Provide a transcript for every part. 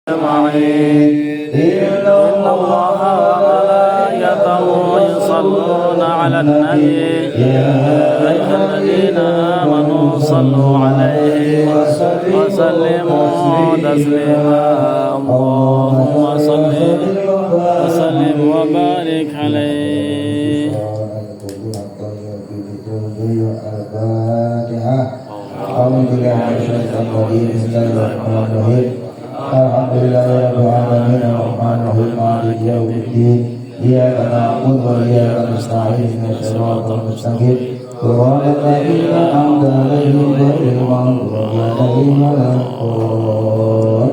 أجمعين إن الله وملائكته يصلون على النبي يا أيها الذين آمنوا صلوا عليه وسلموا تسليما اللهم صل وسلم وبارك عليه. Alhamdulillahirabbil alamin arrahmanirrahim maliki yaumiddin iyyaka na'budu wa iyyaka nasta'in ihdinas siratal mustaqim siratal ladzina an'amta 'alaihim ghairil maghdubi 'alaihim waladdallin.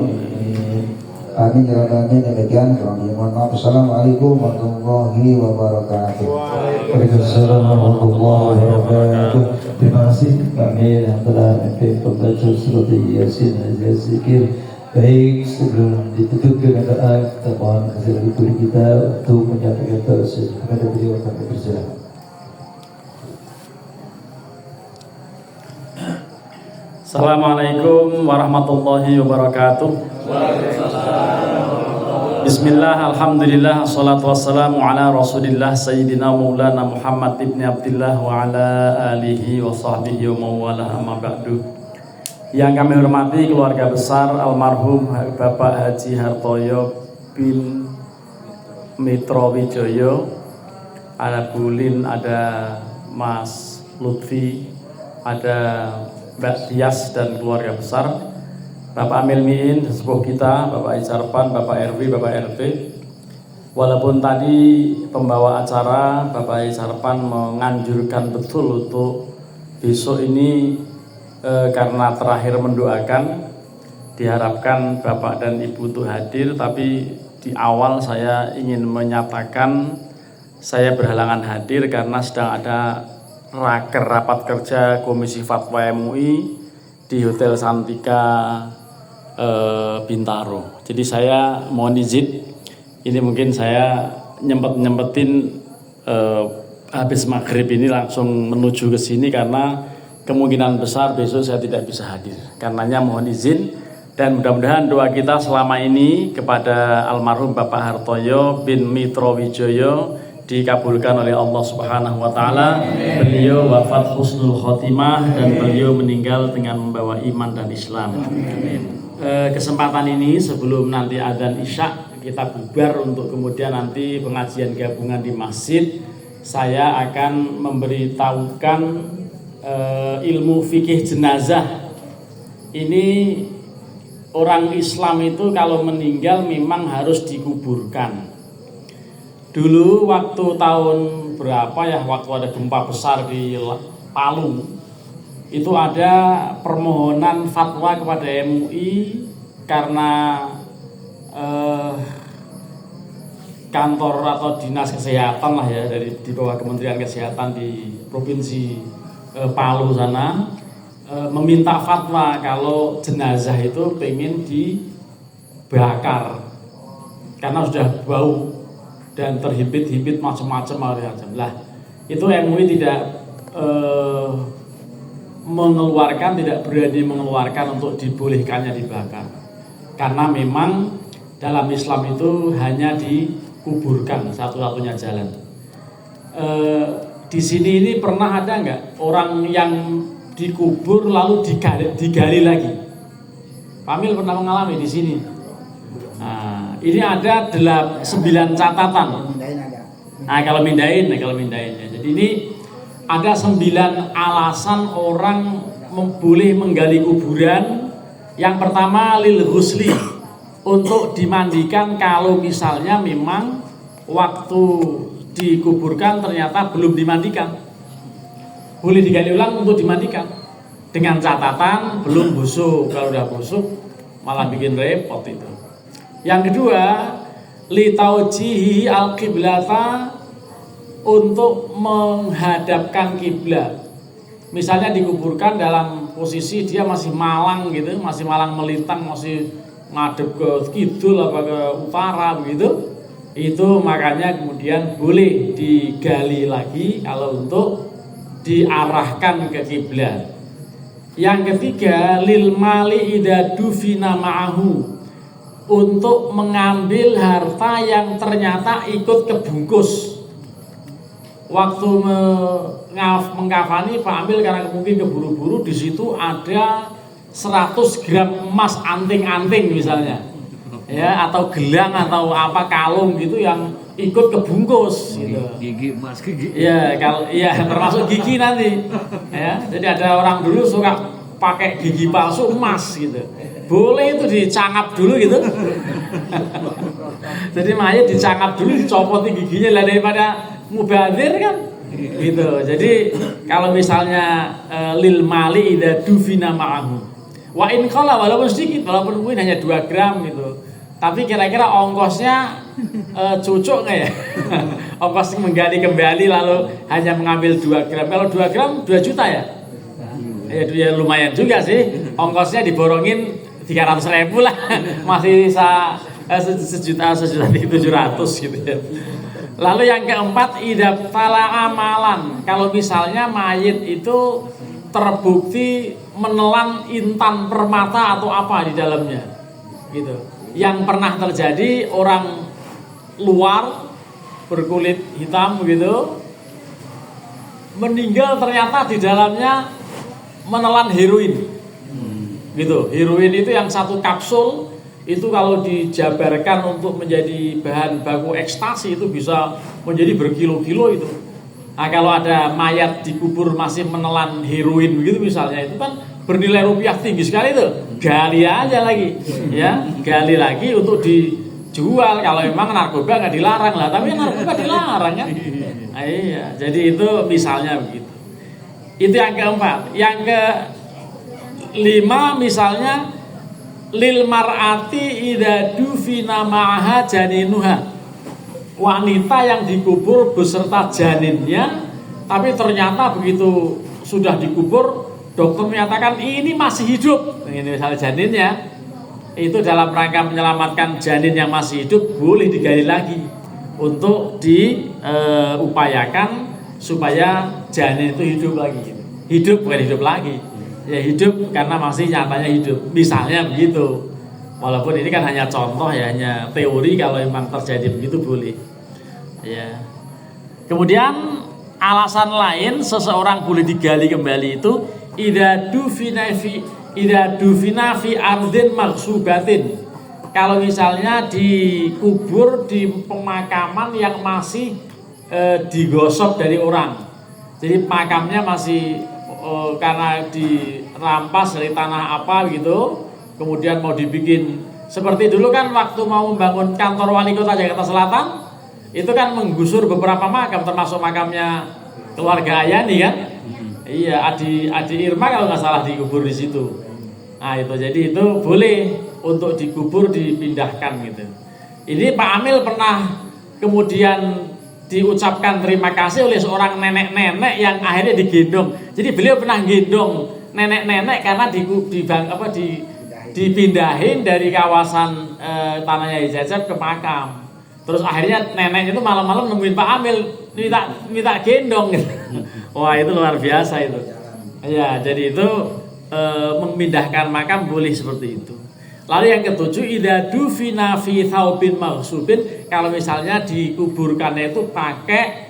Amin ya rabbal alamin. Demikian kami mohon maaf. Assalamualaikum warahmatullahi wabarakatuh. Waalaikumsalam warahmatullahi wabarakatuh. Terima kasih kami yang telah membaca surat Yasin dan zikir. Baik, sebelum ditutup dengan doa, kita mohon kasih guru kita untuk menyampaikan tausiah kepada beliau kami bersilakan. Assalamualaikum warahmatullahi wabarakatuh. Bismillah, alhamdulillah, assalatu wassalamu ala rasulillah sayyidina maulana Muhammad ibn Abdillah wa ala alihi wa sahbihi wa mawala amma ba'du. Yang kami hormati keluarga besar almarhum Bapak Haji Hartoyo bin Mitro Wijoyo, ada Bulin, ada Mas Lutfi, ada Mbak Tias dan keluarga besar, Bapak Amil Miin, sepuh kita, Bapak Icarpan, Bapak RW, Bapak RT. Walaupun tadi pembawa acara Bapak Icarpan menganjurkan betul untuk besok ini karena terakhir mendoakan, diharapkan Bapak dan Ibu itu hadir, tapi di awal saya ingin menyatakan saya berhalangan hadir karena sedang ada rapat kerja Komisi Fatwa MUI di Hotel Santika Bintaro. Jadi saya mohon izin, ini mungkin saya nyempetin habis maghrib ini langsung menuju ke sini karena kemungkinan besar besok saya tidak bisa hadir. Karenanya mohon izin, dan mudah-mudahan doa kita selama ini kepada almarhum Bapak Hartoyo bin Mitro Wijoyo dikabulkan oleh Allah Subhanahu wa taala. Beliau wafat husnul khotimah dan beliau meninggal dengan membawa iman dan Islam. Kesempatan ini sebelum nanti adzan Isya kita bubar untuk kemudian nanti pengajian gabungan di masjid, saya akan memberitahukan ilmu fikih jenazah. Ini orang Islam itu kalau meninggal memang harus dikuburkan. Dulu waktu tahun berapa ya, waktu ada gempa besar di Palu, itu ada permohonan fatwa kepada MUI karena kantor atau dinas kesehatan lah ya, dari di bawah Kementerian Kesehatan di Provinsi Palu sana meminta fatwa kalau jenazah itu pengen dibakar karena sudah bau dan terhimpit-himpit macam-macam. Lah itu MUI tidak mengeluarkan, tidak berani mengeluarkan untuk dibolehkannya dibakar karena memang dalam Islam itu hanya dikuburkan, satu-satunya jalan. Di sini ini pernah ada nggak orang yang dikubur lalu digali lagi? Pamil pernah mengalami di sini. Nah, ini ada 9 catatan. Nah, kalau mindahin ya. Jadi ini ada 9 alasan orang boleh menggali kuburan. Yang pertama lil ghusli, untuk dimandikan kalau misalnya memang waktu dikuburkan ternyata belum dimandikan, boleh digali ulang untuk dimandikan dengan catatan belum busuk. Kalau udah busuk malah bikin repot itu. Yang kedua li taujihi al-qiblata, untuk menghadapkan kiblat. Misalnya dikuburkan dalam posisi dia masih malang gitu, masih malang melintang, masih ngadep ke kidul apa ke utara begitu. Itu makanya kemudian boleh digali lagi kalau untuk diarahkan ke kiblat. Yang ketiga lil mali idza dufina ma'ahu, untuk mengambil harta yang ternyata ikut kebungkus. Waktu mengkafani Pak Amil karena mungkin keburu-buru, di situ ada 100 gram emas anting-anting misalnya, ya, atau gelang atau apa kalung gitu yang ikut kebungkus gitu. Gigi emas gigi. Ya, kalau iya termasuk gigi nanti. Ya, jadi ada orang dulu suka pakai gigi palsu emas gitu. Boleh itu dicangap dulu gitu. Jadi mayat dicangap dulu, dicopoti giginya lah daripada mubazir kan. Gitu. Jadi kalau misalnya lil mali idza dufina ma'ahu. Wa in qala, walaupun sedikit, walaupun mungkin hanya 2 gram gitu. Tapi kira-kira ongkosnya cocok nggak ya? Ongkos menggali kembali lalu hanya mengambil 2 gram. Kalau 2 gram 2 juta ya? Ya lumayan juga sih. Ongkosnya diborongin 300.000 lah. Masih bisa sejuta 700 gitu ya. Lalu yang keempat, idabtala amalan. Kalau misalnya mayit itu terbukti menelan intan permata atau apa di dalamnya, gitu. Yang pernah terjadi, orang luar berkulit hitam gitu meninggal, ternyata di dalamnya menelan heroin, gitu. Heroin itu yang 1 kapsul itu kalau dijabarkan untuk menjadi bahan baku ekstasi itu bisa menjadi berkilo-kilo itu. Nah, kalau ada mayat dikubur masih menelan heroin begitu misalnya, itu kan bernilai rupiah tinggi sekali itu. Gali aja lagi, ya, gali lagi untuk dijual. Kalau memang narkoba nggak dilarang lah, tapi narkoba dilarang kan. Nah, iya, jadi itu misalnya begitu. Itu yang keempat. Yang kelima misalnya lil mar'ati idza dufina ma'aha janinuha. Wanita yang dikubur beserta janinnya, tapi ternyata begitu sudah dikubur, dokter menyatakan ini masih hidup. Ini misalnya janinnya, itu dalam rangka menyelamatkan janin yang masih hidup, boleh digali lagi untuk diupayakan supaya janin itu hidup lagi. Hidup bukan hidup lagi, ya hidup karena masih nyatanya hidup. Misalnya begitu. Walaupun ini kan hanya contoh ya, hanya teori, kalau memang terjadi begitu boleh. Ya. Kemudian alasan lain seseorang boleh digali kembali itu idza dufina fi ardin maghsubatin. Kalau misalnya dikubur di pemakaman yang masih digosok dari orang. Jadi makamnya masih karena dirampas dari tanah apa gitu, kemudian mau dibikin seperti dulu kan waktu mau membangun kantor wali kota Jakarta Selatan, itu kan menggusur beberapa makam, termasuk makamnya keluarga Ayani kan. Iya, Adi Irma kalau nggak salah dikubur di situ. Nah itu, jadi itu boleh untuk dikubur dipindahkan gitu. Ini Pak Amil pernah kemudian diucapkan terima kasih oleh seorang nenek-nenek yang akhirnya digendong. Jadi beliau pernah gendong nenek-nenek karena dipindahin dari kawasan tanahnya Hijazab ke makam. Terus akhirnya neneknya itu malam-malam nemuin Pak Amil, minta gendong gitu. Wah, itu luar biasa itu. Ya, jadi itu memindahkan makam boleh seperti itu. Lalu yang ketujuh, idza dufina fi thawbin maghsubin. Kalau misalnya dikuburkannya itu pakai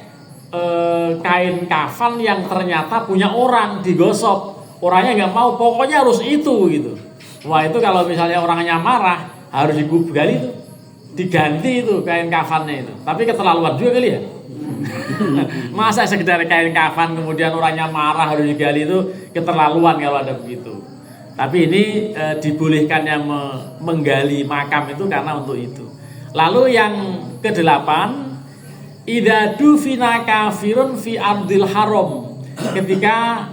kain kafan yang ternyata punya orang, digosok. Orangnya nggak mau, pokoknya harus itu gitu. Wah, itu kalau misalnya orangnya marah, harus dikubur itu, diganti itu kain kafannya itu. Tapi keterlaluan juga kali ya. Masa sekedar kain kafan kemudian orangnya marah harus digali, itu keterlaluan kalau ada begitu. Tapi ini dibolehkannya menggali makam itu karena untuk itu. Lalu yang kedelapan, idza dufina kafirun fi ardil haram. Ketika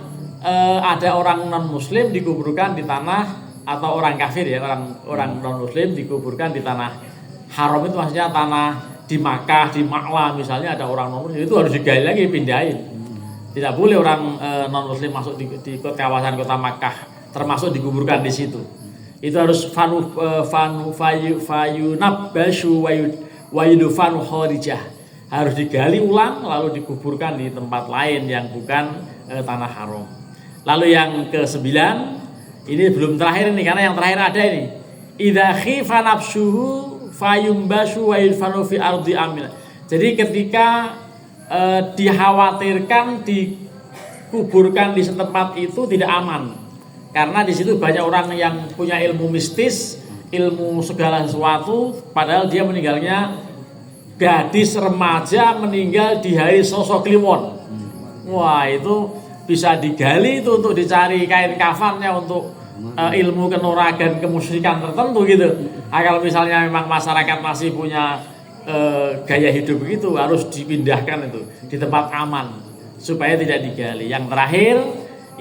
ada orang non muslim dikuburkan di tanah, atau orang kafir ya, orang non muslim dikuburkan di tanah haram, itu maksudnya tanah di Makkah, di Ma'la misalnya ada orang non muslim, itu harus digali lagi, pindahin. Tidak boleh orang non muslim masuk di kawasan kota Makkah, termasuk dikuburkan di situ. Itu harus fayunabasyu wayudufanu kharijah, harus digali ulang lalu dikuburkan di tempat lain yang bukan tanah haram. Lalu yang ke-9, ini belum terakhir ini, karena yang terakhir ada ini, idza khifa nafsuhu fayumbashu wa yudfanu fi ardi amil. Jadi ketika dikhawatirkan dikuburkan di tempat itu tidak aman, karena di situ banyak orang yang punya ilmu mistis, ilmu segala sesuatu, padahal dia meninggalnya gadis remaja, meninggal di hari Selasa Kliwon. Wah, itu bisa digali itu untuk dicari kain kafannya untuk ilmu kenuragan kemusyrikan tertentu gitu. Kalau misalnya memang masyarakat masih punya gaya hidup begitu, harus dipindahkan itu di tempat aman supaya tidak digali. Yang terakhir,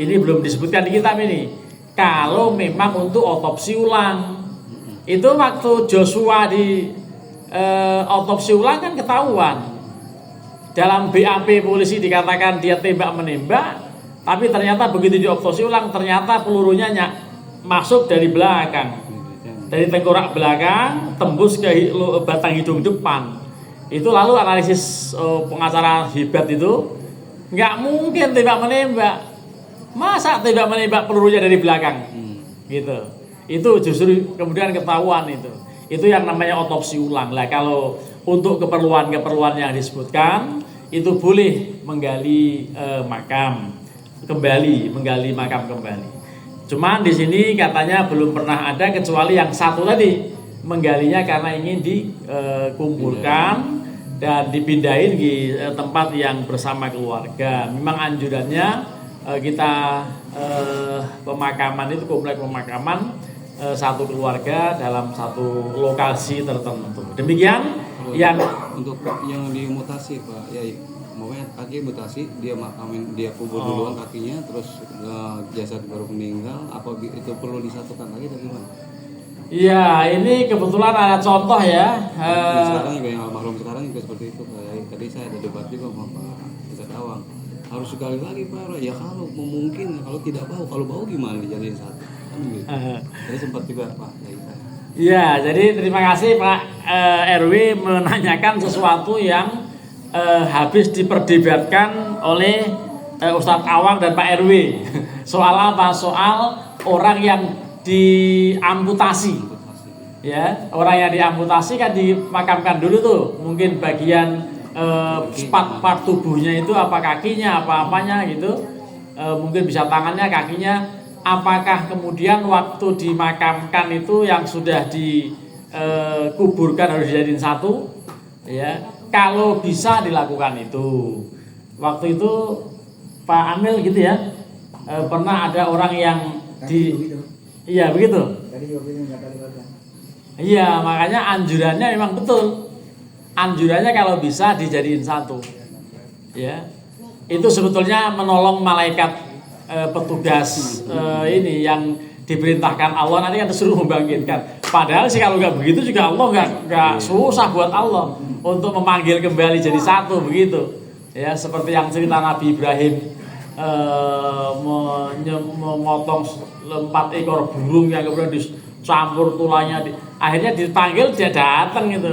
ini belum disebutkan di kitab ini, kalau memang untuk otopsi ulang, itu waktu Joshua di otopsi ulang kan ketahuan dalam BAP polisi dikatakan dia tembak menembak, tapi ternyata begitu diotopsi ulang ternyata pelurunya masuk dari belakang, dari tengkorak belakang tembus ke batang hidung depan. Itu lalu analisis pengacara hebat itu, nggak mungkin tembak menembak, masa tembak menembak pelurunya dari belakang, gitu. Itu justru kemudian ketahuan itu yang namanya otopsi ulang. Lah kalau untuk keperluan yang disebutkan itu boleh menggali makam kembali. Cuman di sini katanya belum pernah ada kecuali yang satu tadi, menggalinya karena ingin dikumpulkan dan dipindahin di tempat yang bersama keluarga. Memang anjurannya kita pemakaman itu, komplek pemakaman satu keluarga dalam satu lokasi tertentu. Demikian yang untuk yang dimutasi Pak Yai, makanya kaki mutasi, dia makamin, dia kubur duluan kakinya, terus jasad baru meninggal, apa itu perlu disatukan lagi atau gimana? Iya, ini kebetulan ada contoh ya. Sekarang juga yang almarhum sekarang juga seperti itu Pak Yai. Tadi saya ada debat juga sama Pak Ustaz Awang, harus sekali lagi Pak, ya kalau memungkin, kalau tidak bau, kalau bau gimana dijadiin satu kan gitu. Jadi sempat juga Pak Yai. Ya, jadi terima kasih Pak RW menanyakan sesuatu yang habis diperdebatkan oleh Ustadz Awang dan Pak RW. Soal apa? Soal orang yang diamputasi. Ya, orang yang diamputasi kan dimakamkan dulu tuh. Mungkin bagian part tubuhnya itu apa kakinya, apa-apanya gitu. Mungkin bisa tangannya, kakinya. Apakah kemudian waktu dimakamkan itu yang sudah dikuburkan harus dijadiin satu? Ya, kalau bisa dilakukan itu. Waktu itu Pak Amil gitu ya, pernah ada orang yang iya begitu. Iya, makanya anjurannya memang betul. Anjurannya kalau bisa dijadiin satu. Ya, itu sebetulnya menolong malaikat petugas ini yang diperintahkan Allah, nanti kan disuruh membangkitkan. Padahal sih kalau nggak begitu juga Allah nggak susah buat Allah untuk memanggil kembali jadi satu begitu. Ya, seperti yang cerita Nabi Ibrahim memotong 4 ekor burung yang kemudian dicampur tulangnya, akhirnya dipanggil dia datang gitu,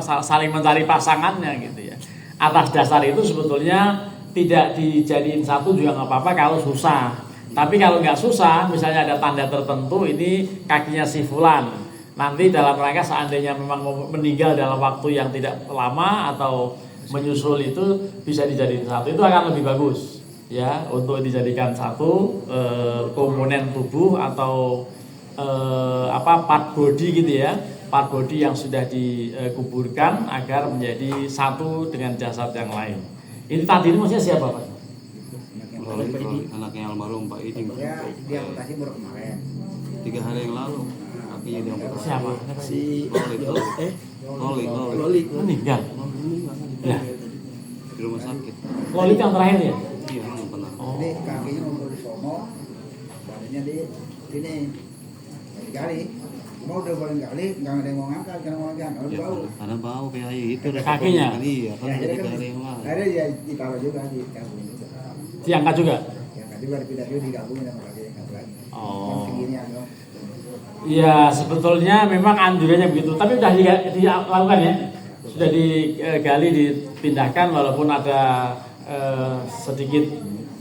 saling mencari pasangannya gitu ya. Atas dasar itu sebetulnya tidak dijadiin satu juga nggak apa-apa kalau susah. Tapi kalau nggak susah, misalnya ada tanda tertentu ini kakinya si fulan, nanti dalam rangka seandainya memang meninggal dalam waktu yang tidak lama atau menyusul itu bisa dijadiin satu, itu akan lebih bagus ya untuk dijadikan satu komponen tubuh atau part body gitu ya, part body yang sudah dikuburkan agar menjadi satu dengan jasad yang lain. Ini tadi ini maksudnya siapa Pak? Anaknya almarhum Pak Iding. Ya, dia amputasi baru kemarin. 3 hari yang lalu kakinya diamputasi. Siapa? Si Loli. Meninggal. Ya. Di rumah sakit. Loli yang terakhir ya? Iya, yang pernah. Jadi kakinya untuk di sono, badannya di sini. Digali. Mau udah paling kali, nggak ada yang mau ngangkat, karena mau ngangkat, kalau bau. Karena bau kayak itu. Kakinya? Iya, kan Ya, udah jadi 3 kan hari yang lalu. akhirnya dia ditaruh juga, digabung juga. Diangkat juga? Diangkat juga, dipindah juga, digabungin sama kaki yang satu lagi. Oh. Yang segini aja. Ya sebetulnya memang anjurannya begitu, tapi sudah dilakukan ya, sudah digali, dipindahkan walaupun ada sedikit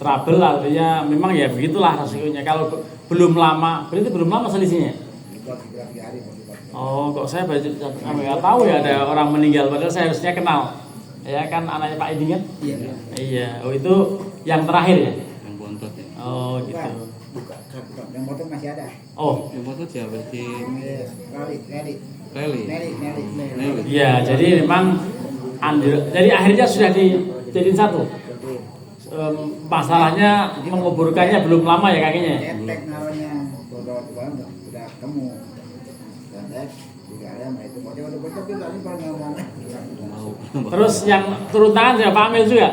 trouble, artinya memang ya begitulah resikonya. Kalau belum lama, berarti belum lama selisihnya. buat 3 hari. Oh, kok saya nggak tahu ya ada orang meninggal, padahal saya harusnya kenal. Ya kan anaknya Pak Edi kan? Iya. Iya. Oh itu yang terakhir ya? Yang bontot ya. Oh gitu. Bukan. Yang motor masih ada. Oh. Yang bontot siapa sih? Nelly. Nelly. Iya, jadi memang jadi akhirnya sudah dijadiin satu. Masalahnya menguburkannya belum lama ya kakinya. Cetek namanya. Udah ketemu. Dan juga ada itu bocor juga ini pernah ngomong. Terus yang turun tangan siapa? Pak Amil juga?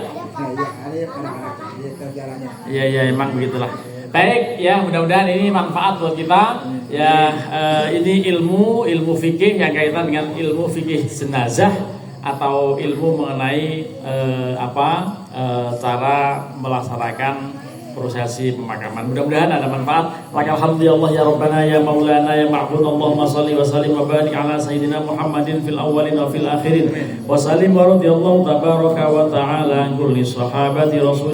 Iya, iya, emang begitulah. Baik, ya mudah-mudahan ini manfaat buat kita. Ya, ini ilmu fikih yang kaitan dengan ilmu fikih jenazah atau ilmu mengenai cara melaksanakan prosesi pemakaman. Mudah-mudahan ada manfaat. Lakal hamdulillah ya Rabbana ya Maulana ya Ma'bud. Allahumma salli wa sallim wa barik ala sayyidina Muhammadin fil awwalin wa fil akhirin. Wa sallim wa radiyallahu tabaraka wa ta'ala an kulli sahabati rasul